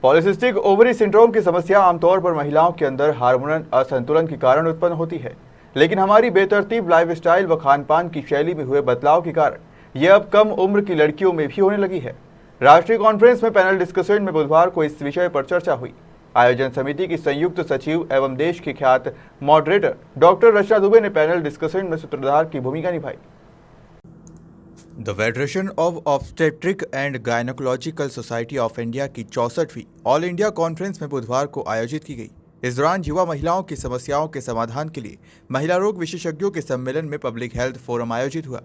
Polycystic ovary syndrome की समस्या आमतौर पर महिलाओं के अंदर हार्मोनल असंतुलन के कारण उत्पन्न होती है, लेकिन हमारी बेतरतीब लाइफस्टाइल व खान-पान की शैली में हुए बदलाव के कारण यह अब कम उम्र की लड़कियों में भी होने लगी है। राष्ट्रीय कॉन्फ्रेंस में पैनल डिस्कशन में बुधवार को इस विषय पर चर्चा हुई। आयोजन समिति की संयुक्त सचिव एवं देश की ख्यात मॉडरेटर डॉक्टर रचना दुबे ने पैनल डिस्कशन में सूत्रधार की भूमिका निभाई। The federation of obstetric and gynaecological society of India की 64वीं ऑल इंडिया कॉन्फ्रेंस में बुधवार को आयोजित की गई। इस दौरान युवा महिलाओं की समस्याओं के समाधान के लिए महिला रोग विशेषज्ञों के सम्मेलन में पब्लिक हेल्थ फोरम आयोजित हुआ।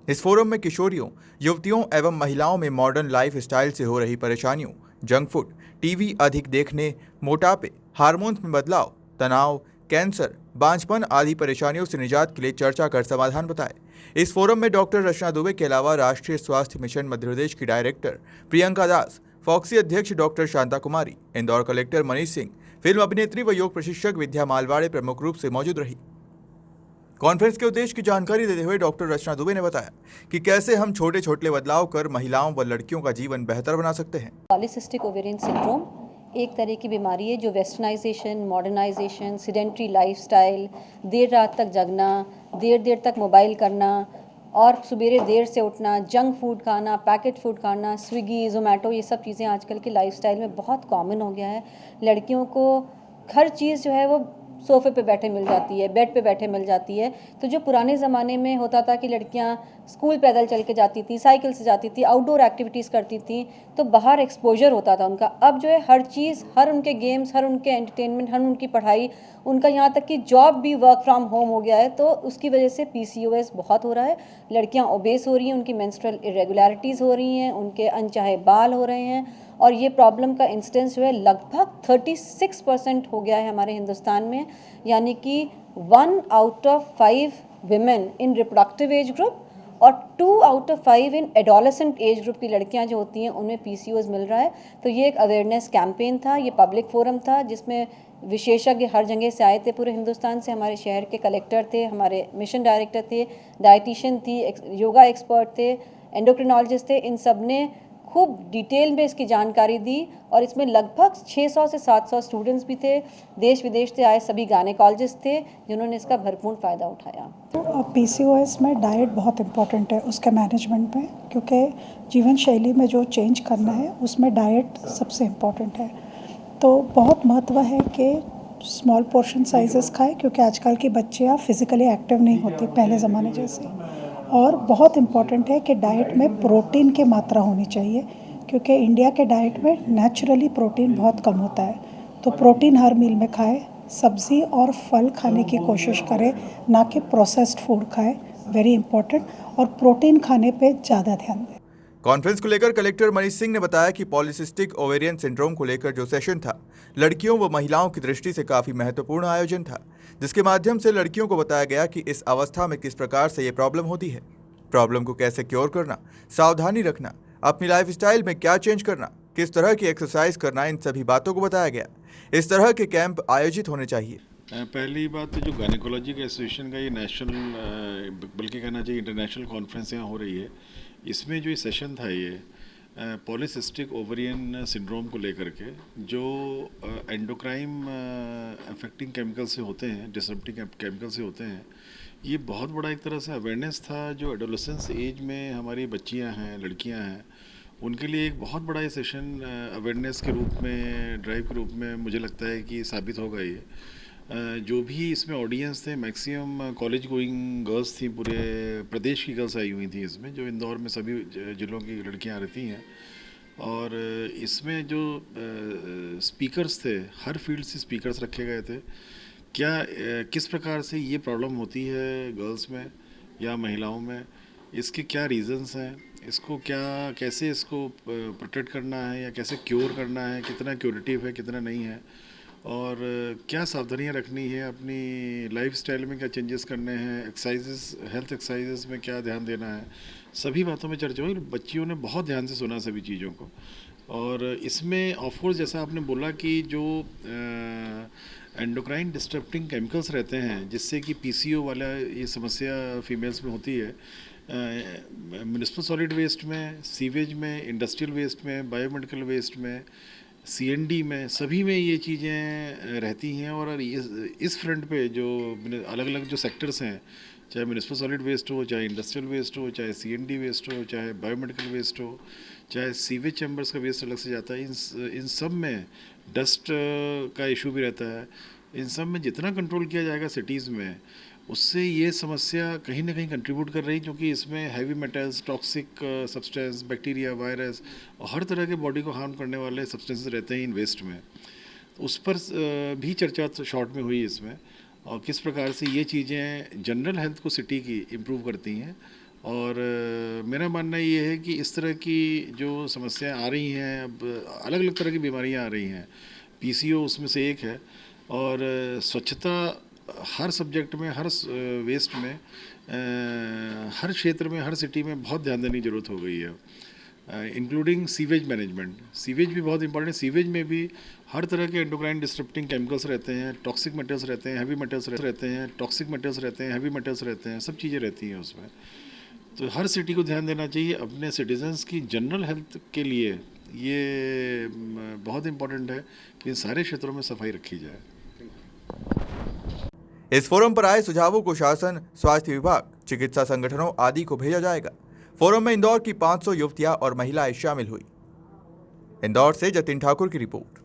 इस फोरम में किशोरियों, युवतियों एवं महिलाओं में मॉडर्न लाइफ स्टाइल से हो रही परेशानियों, जंक फूड, टीवी अधिक देखने, मोटापे, हार्मोन्स में बदलाव, तनाव, कैंसर, बांझपन आदि परेशानियों से निजात के लिए चर्चा कर समाधान बताए। इस फोरम में डॉक्टर रचना दुबे के अलावा राष्ट्रीय स्वास्थ्य मिशन मध्य प्रदेश की डायरेक्टर प्रियंका दास, फॉक्सी अध्यक्ष डॉक्टर शांता कुमारी, इंदौर कलेक्टर मनीष सिंह, फिल्म अभिनेत्री व योग प्रशिक्षक विद्या मालवाड़े प्रमुख रूप से मौजूद रही। कॉन्फ्रेंस के उद्देश्य की जानकारी देते हुए डॉक्टर रचना दुबे ने बताया कि कैसे हम छोटे छोटे बदलाव कर महिलाओं व लड़कियों का जीवन बेहतर बना सकते हैं। पॉलीसिस्टिक ओवेरियन सिंड्रोम एक तरह की बीमारी है जो वेस्टर्नाइजेशन, मॉडर्नाइजेशन, सीडेंट्री लाइफस्टाइल, देर रात तक जगना, देर तक मोबाइल करना और सुबेरे देर से उठना, जंक फूड खाना, पैकेट फूड खाना, स्विगी, जोमेटो, ये सब चीज़ें आजकल की लाइफस्टाइल में बहुत कॉमन हो गया है। लड़कियों को हर चीज़ जो है वो सोफ़े पे बैठे मिल जाती है, बेड पे बैठे मिल जाती है। तो जो पुराने ज़माने में होता था कि लड़कियां स्कूल पैदल चल के जाती थी, साइकिल से जाती थी, आउटडोर एक्टिविटीज़ करती थी, तो बाहर एक्सपोजर होता था उनका। अब जो है हर चीज़, हर उनके गेम्स, हर उनके एंटरटेनमेंट, हर उनकी पढ़ाई, उनका यहाँ तक कि जॉब भी वर्क फ्रॉम होम हो गया है। तो उसकी वजह से PCOS बहुत हो रहा है। लड़कियाँ ओबेस हो रही हैं, उनकी मेंस्ट्रुअल इरेगुलरिटीज़ हो रही हैं, उनके अनचाहे बाल हो रहे हैं और ये प्रॉब्लम का इंसिडेंस जो है लगभग 36% हो गया है हमारे हिंदुस्तान में। यानी कि 1 out of 5 women in reproductive age group और 2 out of 5 in adolescent age group की लड़कियां जो होती हैं उनमें PCOS मिल रहा है। तो ये एक अवेयरनेस कैंपेन था, ये पब्लिक फोरम था जिसमें विशेषज्ञ हर जगह से आए थे, पूरे हिंदुस्तान से। हमारे शहर के कलेक्टर थे, हमारे मिशन डायरेक्टर थे, डाइटिशियन थी, योगा एक्सपर्ट थे, एंडोक्रिनोलॉजिस्ट थे। इन सब ने खूब डिटेल में इसकी जानकारी दी और इसमें लगभग 600 से 700 स्टूडेंट्स भी थे, देश विदेश से आए सभी गायनेकोलॉजिस्ट थे जिन्होंने इसका भरपूर फ़ायदा उठाया। तो PCOS में डाइट बहुत इम्पॉर्टेंट है उसके मैनेजमेंट में, क्योंकि जीवन शैली में जो चेंज करना है उसमें डाइट सबसे इम्पॉर्टेंट है। तो बहुत महत्व है कि स्मॉल पोर्शन साइजेस खाएं, क्योंकि आजकल की बच्चियाँ फिज़िकली एक्टिव नहीं होती पहले ज़माने जैसे। और बहुत इम्पॉर्टेंट है कि डाइट में प्रोटीन की मात्रा होनी चाहिए, क्योंकि इंडिया के डाइट में नेचुरली प्रोटीन बहुत कम होता है। तो प्रोटीन हर मील में खाएं, सब्ज़ी और फल खाने की कोशिश करें, ना कि प्रोसेस्ड फूड खाएं, वेरी इंपॉर्टेंट, और प्रोटीन खाने पे ज़्यादा ध्यान दें। कॉन्फ्रेंस को लेकर कलेक्टर मनीष सिंह ने बताया कि पॉलीसिस्टिक ओवेरियन सिंड्रोम को लेकर जो सेशन था, लड़कियों व महिलाओं की दृष्टि से काफी महत्वपूर्ण आयोजन था, जिसके माध्यम से लड़कियों को बताया गया कि इस अवस्था में किस प्रकार से ये प्रॉब्लम होती है, प्रॉब्लम को कैसे क्योर करना, सावधानी रखना, अपनी लाइफस्टाइल में क्या चेंज करना, किस तरह की एक्सरसाइज करना, इन सभी बातों को बताया गया। इस तरह के कैंप आयोजित होने चाहिए। पहली बात तो जो गायनेकोलॉजी एसोसिएशन का ये नेशनल, बल्कि कहना चाहिए इंटरनेशनल कॉन्फ्रेंस यहाँ हो रही है, इसमें जो ये सेशन था ये पॉलीसिस्टिक ओवरियन सिंड्रोम को लेकर के जो एंडोक्राइन अफेक्टिंग केमिकल से होते हैं, डिसरप्टिंग केमिकल से होते हैं, ये बहुत बड़ा एक तरह से अवेयरनेस था जो एडोलेसेंस एज में हमारी बच्चियां हैं, लड़कियां हैं, उनके लिए एक बहुत बड़ा ये सेशन अवेयरनेस के रूप में, ड्राइव के रूप में मुझे लगता है कि साबित होगा। ये जो भी इसमें ऑडियंस थे, मैक्सिमम कॉलेज गोइंग गर्ल्स थी, पूरे प्रदेश की गर्ल्स आई हुई थी इसमें, जो इंदौर में सभी जिलों की लड़कियां रहती हैं। और इसमें जो स्पीकर्स थे, हर फील्ड से स्पीकर्स रखे गए थे। क्या किस प्रकार से ये प्रॉब्लम होती है गर्ल्स में या महिलाओं में, इसके क्या रीज़न्स हैं, इसको कैसे इसको प्रोटेक्ट करना है या कैसे क्योर करना है, कितना क्योरेटिव है, कितना नहीं है, और क्या सावधानियां रखनी है, अपनी लाइफस्टाइल में क्या चेंजेस करने हैं, एक्सरसाइजेस, हेल्थ एक्सरसाइजेस में क्या ध्यान देना है, सभी बातों में चर्चा हुई। बच्चियों ने बहुत ध्यान से सुना सभी चीज़ों को। और इसमें ऑफकोर्स जैसा आपने बोला कि जो एंडोक्राइन डिस्टर्बिंग केमिकल्स रहते हैं, जिससे कि PCO वाला ये समस्या फीमेल्स में होती है, म्युनिसिपल सॉलिड वेस्ट में, सीवेज में, इंडस्ट्रियल वेस्ट में, बायोमेडिकल वेस्ट में, CND में, सभी में ये चीज़ें रहती हैं। और इस फ्रंट पे जो अलग अलग जो सेक्टर्स हैं, चाहे म्यूनिसिपल सॉलिड वेस्ट हो, चाहे इंडस्ट्रियल वेस्ट हो, चाहे CND वेस्ट हो, चाहे बायोमेडिकल वेस्ट हो, चाहे सीवेज चैम्बर्स का वेस्ट अलग से जाता है, इन सब में डस्ट का इशू भी रहता है। इन सब में जितना कंट्रोल किया जाएगा सिटीज़ में, उससे ये समस्या कहीं ना कहीं कंट्रीब्यूट कर रही है, क्योंकि इसमें heavy metals, toxic substance, bacteria, virus और हर तरह के बॉडी को हार्म करने वाले सब्सटेंसेस रहते हैं इन वेस्ट में। तो उस पर भी चर्चा शॉर्ट में हुई इसमें, और किस प्रकार से ये चीज़ें जनरल हेल्थ को सिटी की इम्प्रूव करती हैं। और मेरा मानना ये है कि इस तरह की जो समस्याएं आ रही हैं, अब अलग अलग तरह की बीमारियां आ रही हैं, PCO उसमें से एक है। और स्वच्छता हर सब्जेक्ट में, हर वेस्ट में, हर क्षेत्र में, हर सिटी में बहुत ध्यान देने की ज़रूरत हो गई है, इंक्लूडिंग सीवेज मैनेजमेंट। सीवेज भी बहुत इंपॉर्टेंट है। सीवेज में भी हर तरह के एंडोक्राइन डिस्टर्बिंग केमिकल्स रहते हैं, टॉक्सिक मेटल्स रहते हैं, हैवी मेटल्स रहते हैं, टॉक्सिक मेटल्स रहते हैं, हैवी मेटल्स रहते हैं, सब चीज़ें रहती हैं उसमें। तो हर सिटी को ध्यान देना चाहिए अपने सिटीजन्स की जनरल हेल्थ के लिए। ये बहुत इम्पोर्टेंट है कि इन सारे क्षेत्रों में सफाई रखी जाए। इस फोरम पर आए सुझावों को शासन, स्वास्थ्य विभाग, चिकित्सा संगठनों आदि को भेजा जाएगा। फोरम में इंदौर की 500 युवतियां और महिलाएं शामिल हुई। इंदौर से जतिन ठाकुर की रिपोर्ट।